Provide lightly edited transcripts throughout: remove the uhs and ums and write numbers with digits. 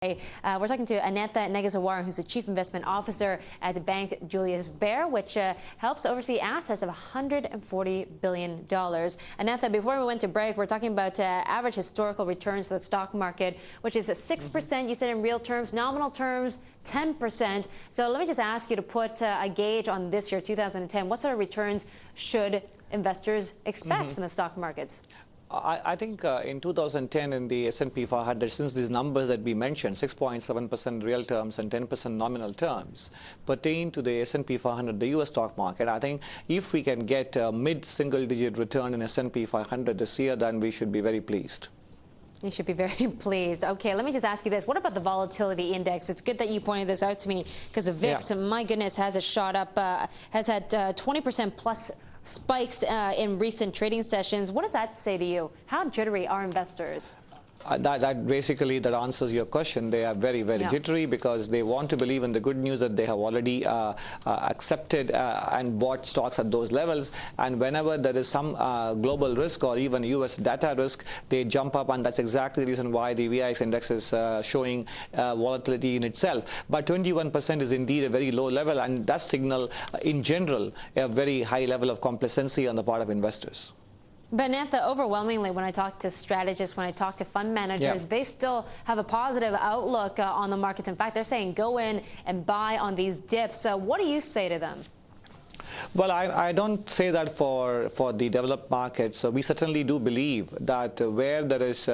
We're talking to Anantha-Nageswaran, who's the Chief Investment Officer at the bank Julius Baer, which helps oversee assets of $140 billion. Anantha, before we went to break, we're talking about average historical returns for the stock market, which is 6%, you said in real terms, nominal terms, 10%. So let me just ask you to put a gauge on this year, 2010. What sort of returns should investors expect from the stock markets? I think in 2010 in the S&P 500, since these numbers that we mentioned, 6.7% real terms and 10% nominal terms, pertain to the S&P 500, the US stock market, I think if we can get a mid-single-digit return in S&P 500 this year, then we should be very pleased. You should be very pleased. Okay, let me just ask you this. What about the Volatility Index? It's good that you pointed this out to me because the VIX, my goodness, has it shot up, has had 20% plus spikes in recent trading sessions. What does that say to you? How jittery are investors? That basically that answers your question. They are very, very jittery because they want to believe in the good news that they have already accepted and bought stocks at those levels. And whenever there is some global risk or even US data risk, they jump up, and that's exactly the reason why the VIX index is showing volatility in itself. But 21% is indeed a very low level, and does signal, in general, a very high level of complacency on the part of investors. But Anantha, overwhelmingly, when I talk to strategists, when I talk to fund managers, they still have a positive outlook on the markets. In fact, they're saying go in and buy on these dips. So what do you say to them? Well, I don't say that for the developed markets. So we certainly do believe that where there is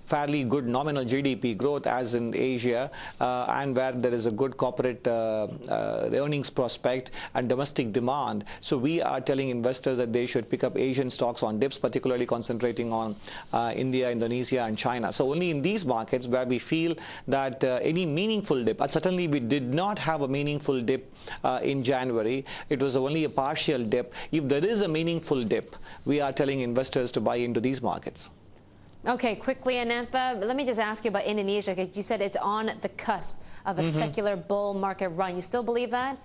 fairly good nominal GDP growth, as in Asia, and where there is a good corporate earnings prospect and domestic demand, so we are telling investors that they should pick up Asian stocks on dips, particularly concentrating on India, Indonesia, and China. So only in these markets where we feel that any meaningful dip, and certainly we did not have a meaningful dip in January. It was only a partial dip. If there is a meaningful dip, we are telling investors to buy into these markets. Okay, quickly, Anantha, let me just ask you about Indonesia, because you said it's on the cusp of a secular bull market run. You still believe that?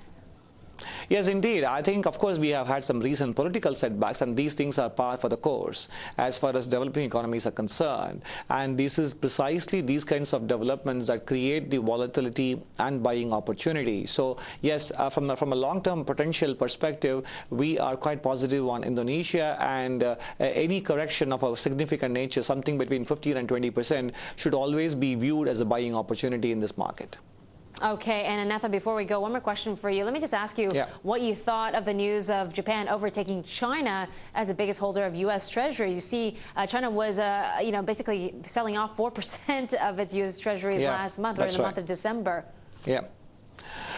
Yes, indeed. I think, of course, we have had some recent political setbacks, and these things are par for the course as far as developing economies are concerned. And this is precisely these kinds of developments that create the volatility and buying opportunity. So, yes, from a long-term potential perspective, we are quite positive on Indonesia, and any correction of a significant nature, something between 15 and 20%, should always be viewed as a buying opportunity in this market. Okay, and Anantha, before we go, one more question for you. Let me just ask you what you thought of the news of Japan overtaking China as the biggest holder of U.S. Treasuries. You see, China was, basically selling off 4% of its U.S. Treasuries last month, or in the month of December. Yeah.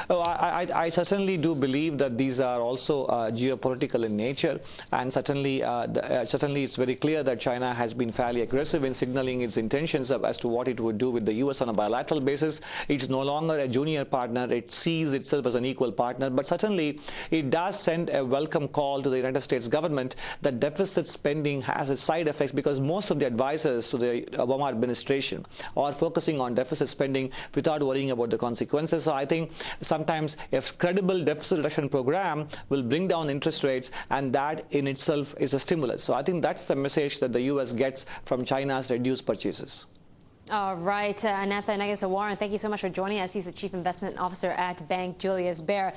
Oh, I certainly do believe that these are also geopolitical in nature, and certainly it's very clear that China has been fairly aggressive in signaling its intentions as to what it would do with the U.S. on a bilateral basis. It's no longer a junior partner. It sees itself as an equal partner, but certainly it does send a welcome call to the United States government that deficit spending has its side effects, because most of the advisors to the Obama administration are focusing on deficit spending without worrying about the consequences. So I think sometimes a credible deficit reduction program will bring down interest rates, and that in itself is a stimulus. So I think that's the message that the U.S. gets from China's reduced purchases. All right, Anantha-Nageswaran, thank you so much for joining us. He's the Chief Investment Officer at Bank Julius Baer.